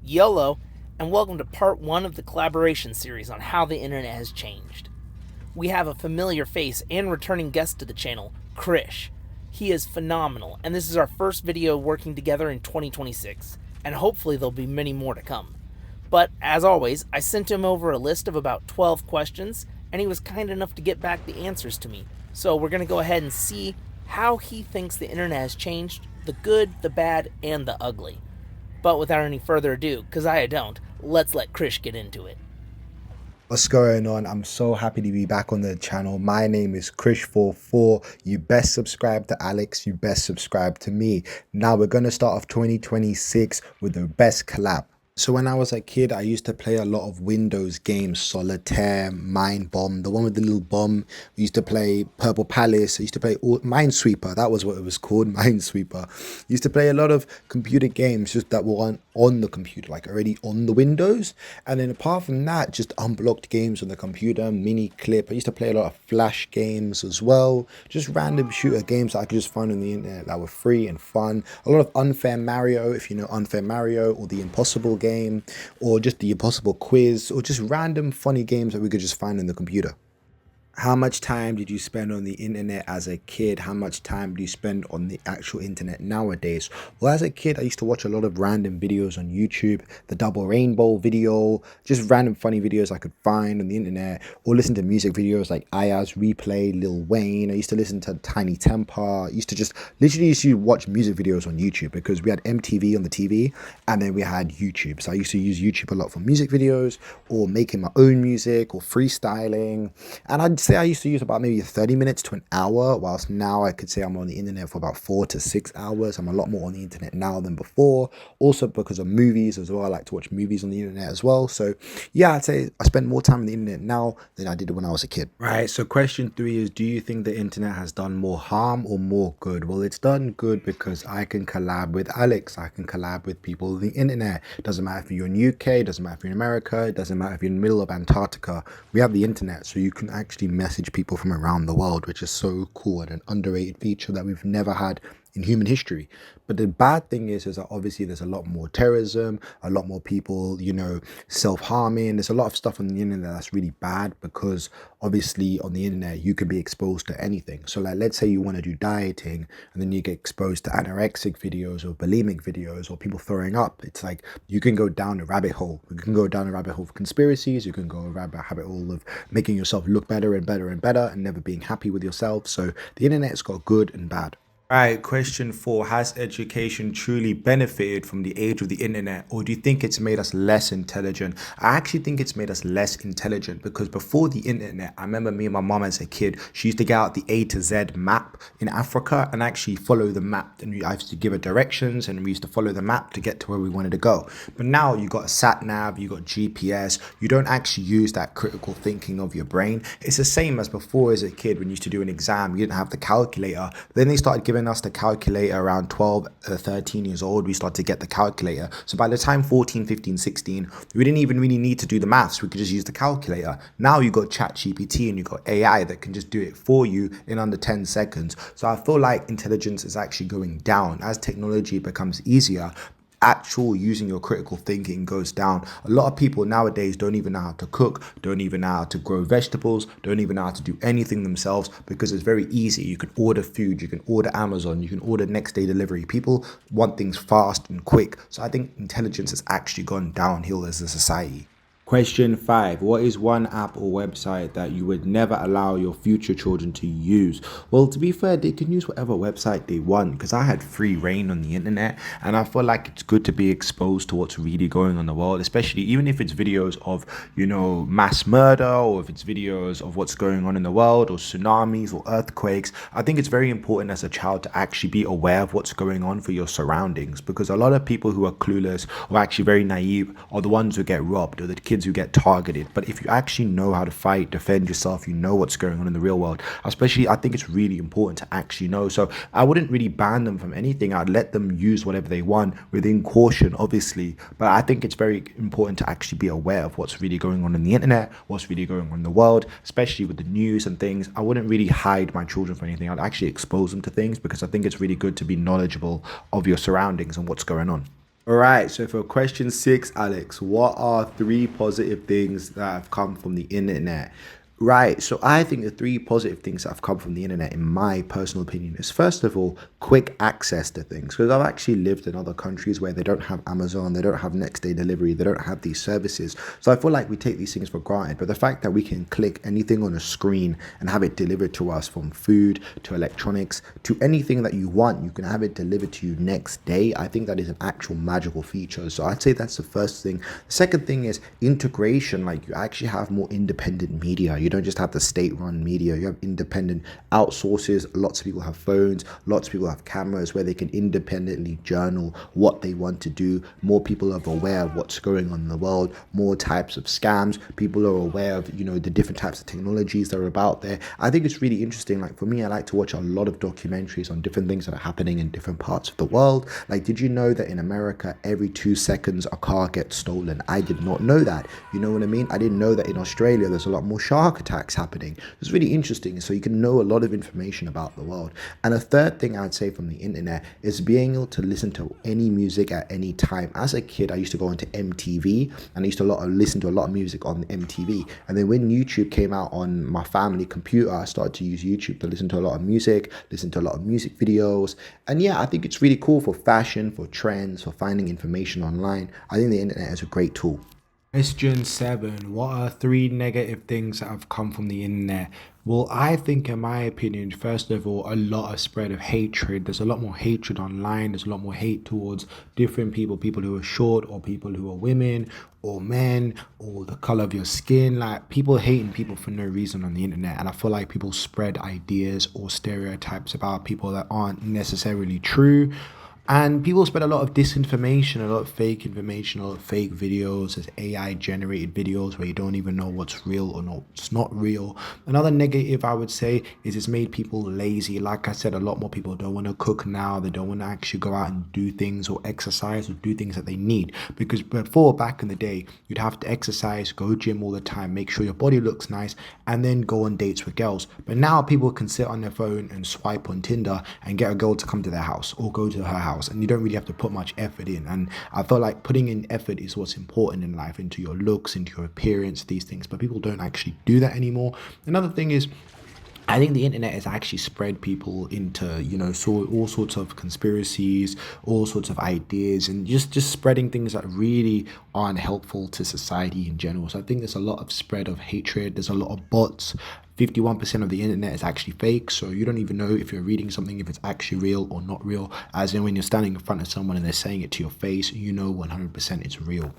Yolo, and welcome to part 1 of the collaboration series on how the internet has changed. We have a familiar face and returning guest to the channel, Krish. He is phenomenal, and this is our first video working together in 2026, and hopefully there'll be many more to come. But, as always, I sent him over a list of about 12 questions, and he was kind enough to get back the answers to me. So we're going to go ahead and see how he thinks the internet has changed, the good, the bad, and the ugly. But without any further ado, because I don't, let's let Krish get into it. What's going on? I'm so happy to be back on the channel. My name is Krish44. You best subscribe to Alex. You best subscribe to me. Now we're going to start off 2026 with the best collab. So when I was a kid, I used to play a lot of Windows games, Solitaire, Mind Bomb, the one with the little bomb. We used to play Purple Palace. I used to play Minesweeper. That was what it was called, Minesweeper. Used to play a lot of computer games just that were on the computer, like already on the Windows. And then apart from that, just unblocked games on the computer, mini clip. I used to play a lot of Flash games as well. Just random shooter games that I could just find on the internet that were free and fun. A lot of Unfair Mario, if you know Unfair Mario, or the Impossible game, or just the Impossible Quiz, or just random funny games that we could just find on the computer. How much time did you spend on the internet as a kid? How much time do you spend on the actual internet nowadays? Well, as a kid, I used to watch a lot of random videos on YouTube, the double rainbow video, just random funny videos I could find on the internet, or listen to music videos like Aya's Replay, Lil Wayne. I used to listen to Tiny Temper. I used to just literally used to watch music videos on YouTube because we had MTV on the TV and then we had YouTube. So I used to use YouTube a lot for music videos or making my own music or freestyling. And I'd say I used to use about maybe 30 minutes to an hour, whilst now I could say I'm on the internet for about 4 to 6 hours. I'm a lot more on the internet now than before. Also because of movies as well. I like to watch movies on the internet as well. So yeah, I'd say I spend more time on the internet now than I did when I was a kid. Right, so question 3 is, do you think the internet has done more harm or more good? Well, it's done good because I can collab with Alex. I can collab with people on the internet. It doesn't matter if you're in UK, it doesn't matter if you're in America, it doesn't matter if you're in the middle of Antarctica. We have the internet, so you can actually message people from around the world, which is so cool and an underrated feature that we've never had in human history. But the bad thing is that obviously there's a lot more terrorism, a lot more people, self-harming. There's a lot of stuff on the internet that's really bad because obviously on the internet you can be exposed to anything. So like, let's say you want to do dieting and then you get exposed to anorexic videos or bulimic videos or people throwing up. It's like you can go down a rabbit hole. You can go down a rabbit hole of conspiracies. You can go a rabbit hole of making yourself look better and better and better and never being happy with yourself. So the internet's got good and bad. Right, question 4. Has education truly benefited from the age of the internet, or do you think it's made us less intelligent? I actually think it's made us less intelligent because before the internet, I remember me and my mom as a kid, she used to get out the A to Z map in Africa and actually follow the map. And I used to give her directions and we used to follow the map to get to where we wanted to go. But now you got a sat nav, you got GPS, you don't actually use that critical thinking of your brain. It's the same as before as a kid when you used to do an exam, you didn't have the calculator. Then they started giving us the calculator around 12 13 years old. We started to get the calculator, so by the time 14 15 16 we didn't even really need to do the maths. We could just use the calculator. Now you got ChatGPT and you got AI that can just do it for you in under 10 seconds. So I feel like intelligence is actually going down as technology becomes easier. Actual using your critical thinking goes down. A lot of people nowadays don't even know how to cook, don't even know how to grow vegetables, don't even know how to do anything themselves because it's very easy. You can order food, you can order Amazon, you can order next day delivery. People want things fast and quick. So I think intelligence has actually gone downhill as a society. Question 5. What is one app or website that you would never allow your future children to use? Well, to be fair, they can use whatever website they want because I had free reign on the internet and I feel like it's good to be exposed to what's really going on in the world, especially even if it's videos of, mass murder or if it's videos of what's going on in the world or tsunamis or earthquakes. I think it's very important as a child to actually be aware of what's going on for your surroundings because a lot of people who are clueless or actually very naive are the ones who get robbed or the kids who get targeted. But if you actually know how to fight, defend yourself, you know what's going on in the real world, especially I think it's really important to actually know. So I wouldn't really ban them from anything. I'd let them use whatever they want within caution, obviously. But I think it's very important to actually be aware of what's really going on in the internet, what's really going on in the world, especially with the news and things. I wouldn't really hide my children for anything. I'd actually expose them to things because I think it's really good to be knowledgeable of your surroundings and what's going on. All right, so for question 6, Alex, what are 3 positive things that have come from the internet? Right, so I think the 3 positive things that have come from the internet, in my personal opinion, is first of all, quick access to things. Because I've actually lived in other countries where they don't have Amazon, they don't have next day delivery, they don't have these services. So I feel like we take these things for granted. But the fact that we can click anything on a screen and have it delivered to us, from food to electronics to anything that you want, you can have it delivered to you next day. I think that is an actual magical feature. So I'd say that's the first thing. The second thing is integration. Like, you actually have more independent media. You don't just have the state-run media. You have independent outsources. Lots of people have phones. Lots of people have cameras where they can independently journal what they want to do. More people are aware of what's going on in the world. More types of scams. People are aware of, the different types of technologies that are about there. I think it's really interesting. Like, for me, I like to watch a lot of documentaries on different things that are happening in different parts of the world. Like, did you know that in America, every 2 seconds a car gets stolen? I did not know that. You know what I mean? I didn't know that in Australia there's a lot more shark attacks happening. It's really interesting. So you can know a lot of information about the world. And a third thing I'd say from the internet is being able to listen to any music at any time. As a kid, I used to go into MTV and I used to listen to a lot of music on MTV. And then when YouTube came out on my family computer, I started to use YouTube to listen to a lot of music, listen to a lot of music videos. And yeah, I think it's really cool for fashion, for trends, for finding information online. I think the internet is a great tool. Question 7. What are 3 negative things that have come from the internet? Well, I think, in my opinion, first of all, a lot of spread of hatred. There's a lot more hatred online. There's a lot more hate towards different people who are short, or people who are women or men, or the color of your skin. Like, people hating people for no reason on the internet. And I feel like people spread ideas or stereotypes about people that aren't necessarily true. And people spread a lot of disinformation, a lot of fake information, a lot of fake videos. There's AI generated videos where you don't even know what's real or what's not real. Another negative I would say is it's made people lazy. Like I said, a lot more people don't want to cook now. They don't want to actually go out and do things or exercise or do things that they need. Because before, back in the day, you'd have to exercise, go gym all the time, make sure your body looks nice, and then go on dates with girls. But now people can sit on their phone and swipe on Tinder and get a girl to come to their house or go to her house. And you don't really have to put much effort in. And I feel like putting in effort is what's important in life, into your looks, into your appearance, these things. But people don't actually do that anymore. Another thing is, I think the internet has actually spread people into, all sorts of conspiracies, all sorts of ideas, and just spreading things that really aren't helpful to society in general. So I think there's a lot of spread of hatred. There's a lot of bots. 51% of the internet is actually fake, so you don't even know if you're reading something, if it's actually real or not real. As in, when you're standing in front of someone and they're saying it to your face, 100% it's real.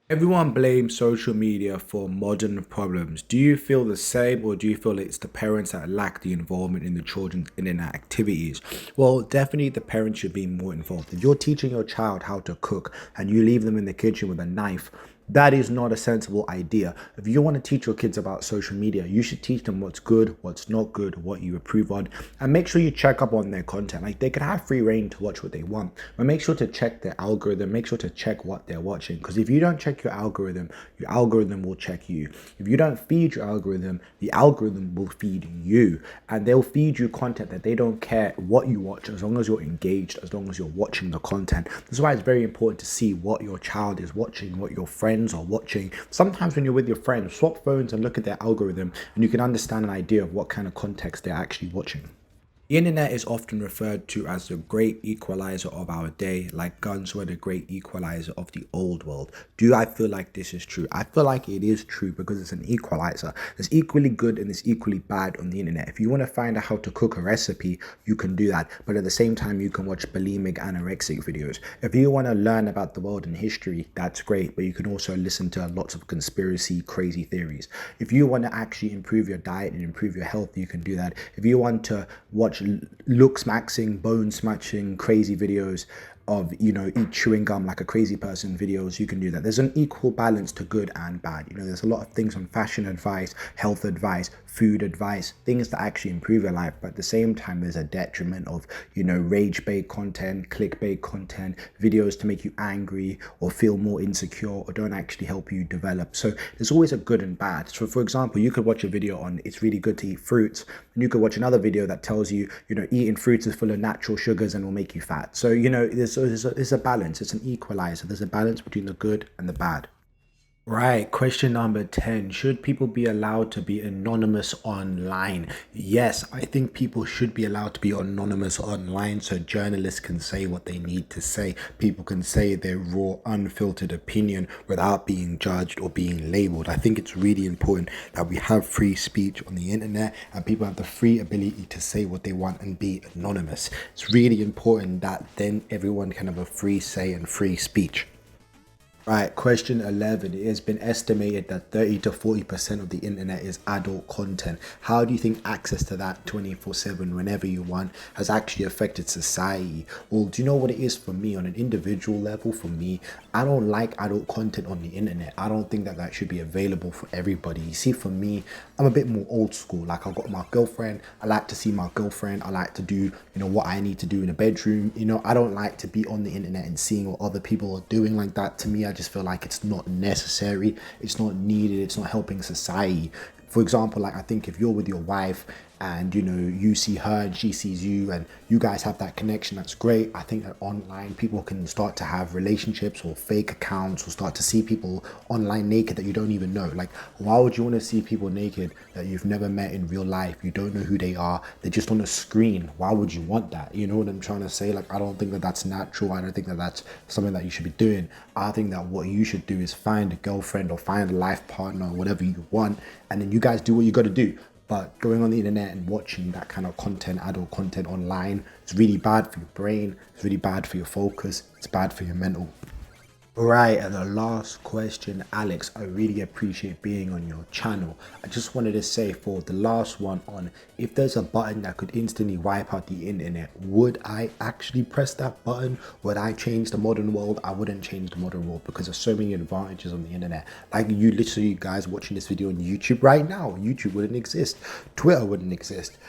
Everyone blames social media for modern problems. Do you feel the same, or do you feel it's the parents that lack the involvement in the children's internet activities? Well, definitely the parents should be more involved. If you're teaching your child how to cook and you leave them in the kitchen with a knife, that is not a sensible idea. If you want to teach your kids about social media, you should teach them what's good, what's not good, what you approve on, and make sure you check up on their content. Like, they can have free reign to watch what they want, but make sure to check their algorithm, make sure to check what they're watching. Because if you don't check your algorithm will check you. If you don't feed your algorithm, the algorithm will feed you, and they'll feed you content that they don't care what you watch, as long as you're engaged, as long as you're watching the content. That's why it's very important to see what your child is watching, what your friends are watching. Sometimes when you're with your friends, swap phones and look at their algorithm, and you can understand an idea of what kind of context they're actually watching. The internet is often referred to as the great equalizer of our day, like guns were the great equalizer of the old world. Do I feel like this is true? I feel like it is true, because it's an equalizer. There's equally good and there's equally bad on the internet. If you want to find out how to cook a recipe, you can do that. But at the same time, you can watch bulimic, anorexic videos. If you want to learn about the world and history, that's great. But you can also listen to lots of conspiracy, crazy theories. If you want to actually improve your diet and improve your health, you can do that. If you want to watch look smashing, bone smashing, crazy videos of, eat chewing gum like a crazy person videos, you can do that. There's an equal balance to good and bad. There's a lot of things on fashion advice, health advice, food advice, things that actually improve your life. But at the same time, there's a detriment of, rage bait content, clickbait content, videos to make you angry or feel more insecure or don't actually help you develop. So there's always a good and bad. So for example, you could watch a video on it's really good to eat fruits, and you could watch another video that tells you, eating fruits is full of natural sugars and will make you fat. So, there's So there's a balance. It's an equalizer. There's a balance between the good and the bad. Right, question number 10. Should people be allowed to be anonymous online? Yes, I think people should be allowed to be anonymous online so journalists can say what they need to say. People can say their raw, unfiltered opinion without being judged or being labeled. I think it's really important that we have free speech on the internet and people have the free ability to say what they want and be anonymous. It's really important that then everyone can have a free say and free speech. Right, question 11. It has been estimated that 30 to 40% of the internet is adult content. How do you think access to that 24/7 whenever you want has actually affected society? Well, do you know what it is for me on an individual level? For me, I don't like adult content on the internet. I don't think that that should be available for everybody. You see, for me, I'm a bit more old school. Like, I've got my girlfriend. I like to see my girlfriend. I like to do, what I need to do in a bedroom. I don't like to be on the internet and seeing what other people are doing like that. To me, I just feel like it's not necessary, it's not needed, it's not helping society. For example, like, I think if you're with your wife and you see her and she sees you and you guys have that connection, that's great. I think that online people can start to have relationships or fake accounts or start to see people online naked that you don't even know. Like, why would you want to see people naked that you've never met in real life? You don't know who they are, they're just on a screen. Why would you want that? You know what I'm trying to say? Like, I don't think that that's natural. I don't think that that's something that you should be doing. I think that what you should do is find a girlfriend or find a life partner or whatever you want, and then you guys do what you got to do. But going on the internet and watching that kind of content, adult content online, it's really bad for your brain. It's really bad for your focus. It's bad for your mental. Right, and the last question, Alex, I really appreciate being on your channel. I just wanted to say for the last one on, if there's a button that could instantly wipe out the internet, would I actually press that button? Would I change the modern world? I wouldn't change the modern world because there's so many advantages on the internet. Like, you literally guys watching this video on YouTube right now, YouTube wouldn't exist. Twitter wouldn't exist.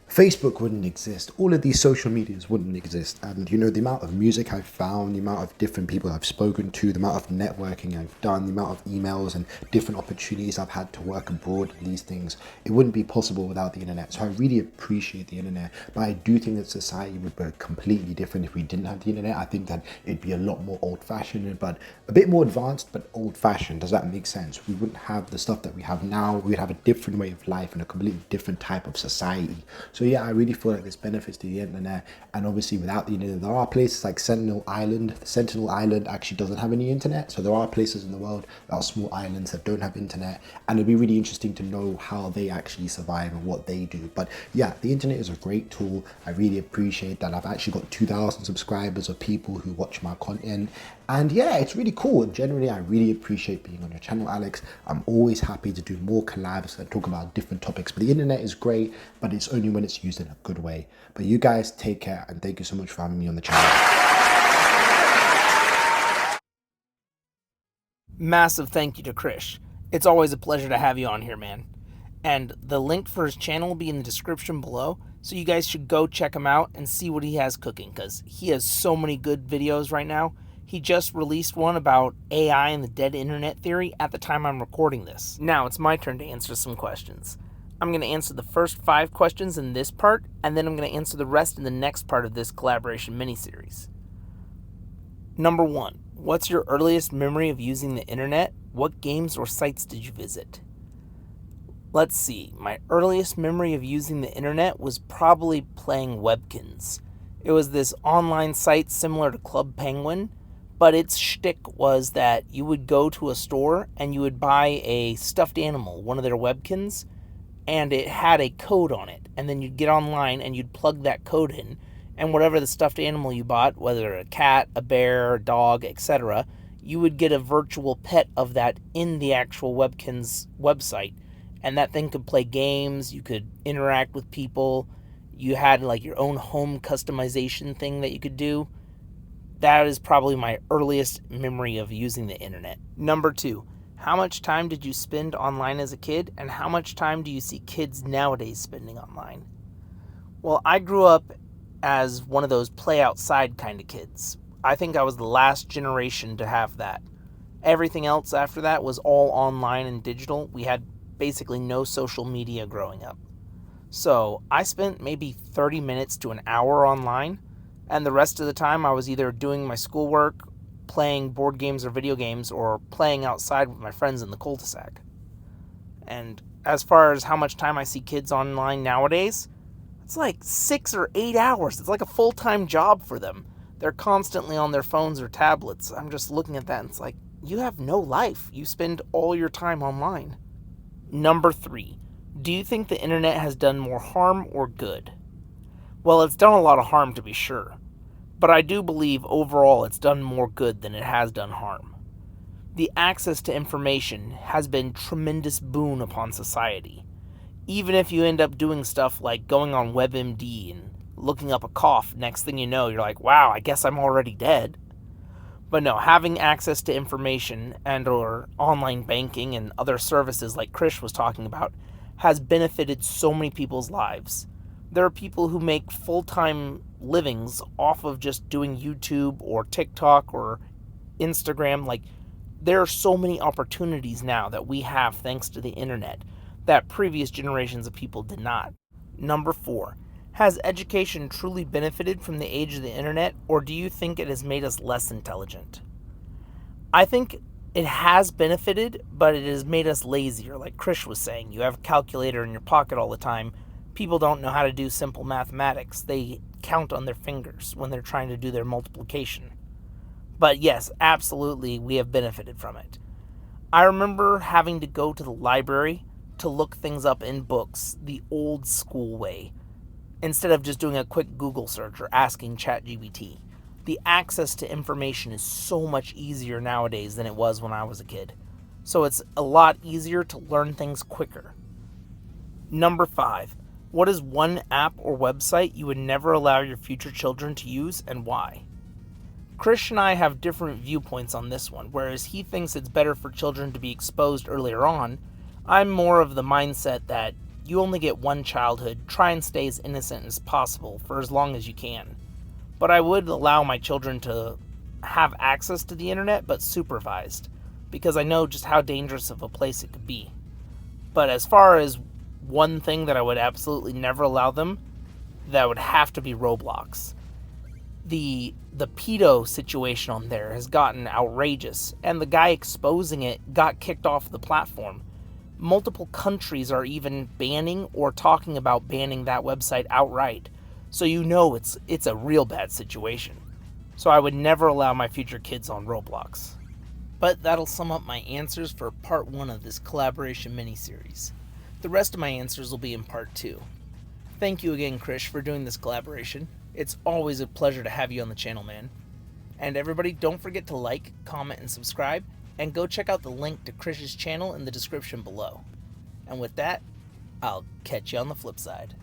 Facebook wouldn't exist. All of these social medias wouldn't exist. And the amount of music I've found, the amount of different people I've spoken to, the amount of networking I've done, the amount of emails and different opportunities I've had to work abroad, and these things, it wouldn't be possible without the internet. So I really appreciate the internet, but I do think that society would be completely different if we didn't have the internet. I think that it'd be a lot more old-fashioned, but a bit more advanced, but old-fashioned. Does that make sense? We wouldn't have the stuff that we have now. We'd have a different way of life and a completely different type of society. So yeah, I really feel like there's benefits to the internet, and obviously without the internet, there are places like Sentinel Island. Sentinel Island actually doesn't have any internet, so there are places in the world that are small islands that don't have internet, and it'd be really interesting to know how they actually survive and what they do. But yeah, the internet is a great tool. I really appreciate that. I've actually got 2,000 subscribers of people who watch my content, and yeah, it's really cool. And generally, I really appreciate being on your channel, Alex. I'm always happy to do more collabs and talk about different topics. But the internet is great, but it's only when it's used in a good way. But you guys take care, and thank you so much for having me on the channel. Massive thank you to Krish. It's always a pleasure to have you on here, man. And the link for his channel will be in the description below, so you guys should go check him out and see what he has cooking, because he has so many good videos right now. He just released one about AI and the dead internet theory at the time I'm recording this. Now it's my turn to answer some questions. I'm going to answer the first 5 questions in this part, and then I'm going to answer the rest in the next part of this collaboration mini-series. Number 1. What's your earliest memory of using the internet? What games or sites did you visit? Let's see. My earliest memory of using the internet was probably playing Webkinz. It was this online site similar to Club Penguin, but its shtick was that you would go to a store and you would buy a stuffed animal, one of their Webkins, and it had a code on it. And then you'd get online and you'd plug that code in, and whatever the stuffed animal you bought, whether a cat, a bear, a dog, etc., you would get a virtual pet of that in the actual Webkinz website. And that thing could play games, you could interact with people, you had like your own home customization thing that you could do. That is probably my earliest memory of using the internet. Number 2, how much time did you spend online as a kid, and how much time do you see kids nowadays spending online? Well, I grew up as one of those play outside kind of kids. I think I was the last generation to have that. Everything else after that was all online and digital. We had basically no social media growing up. So I spent maybe 30 minutes to an hour online. And the rest of the time I was either doing my schoolwork, playing board games or video games, or playing outside with my friends in the cul-de-sac. And as far as how much time I see kids online nowadays, it's like 6 or 8 hours. It's like a full-time job for them. They're constantly on their phones or tablets. I'm just looking at that and it's like, you have no life. You spend all your time online. Number 3. Do you think the internet has done more harm or good? Well, it's done a lot of harm to be sure. But I do believe overall it's done more good than it has done harm. The access to information has been tremendous boon upon society. Even if you end up doing stuff like going on WebMD and looking up a cough, next thing you know, you're like, wow, I guess I'm already dead. But no, having access to information and or online banking and other services like Krish was talking about has benefited so many people's lives. There are people who make full-time livings off of just doing YouTube or TikTok or Instagram. Like, there are so many opportunities now that we have thanks to the internet that previous generations of people did not. Number 4. Has education truly benefited from the age of the internet, or do you think it has made us less intelligent? I think it has benefited, but it has made us lazier. Like Krish was saying, you have a calculator in your pocket all the time. People don't know how to do simple mathematics. They count on their fingers when they're trying to do their multiplication. But yes, absolutely, we have benefited from it. I remember having to go to the library to look things up in books the old school way, instead of just doing a quick Google search or asking ChatGPT. The access to information is so much easier nowadays than it was when I was a kid. So it's a lot easier to learn things quicker. Number 5. What is one app or website you would never allow your future children to use, and why? Krish and I have different viewpoints on this one. Whereas he thinks it's better for children to be exposed earlier on, I'm more of the mindset that you only get one childhood. Try and stay as innocent as possible for as long as you can. But I would allow my children to have access to the internet, but supervised, because I know just how dangerous of a place it could be. But as far as one thing that I would absolutely never allow them, that would have to be Roblox. The pedo situation on there has gotten outrageous, and the guy exposing it got kicked off the platform. Multiple countries are even banning or talking about banning that website outright. So you know it's a real bad situation. So I would never allow my future kids on Roblox. But that'll sum up my answers for part 1 of this collaboration miniseries. The rest of my answers will be in part 2. Thank you again, Krish, for doing this collaboration. It's always a pleasure to have you on the channel, man. And everybody, don't forget to like, comment, and subscribe, and go check out the link to Krish's channel in the description below. And with that, I'll catch you on the flip side.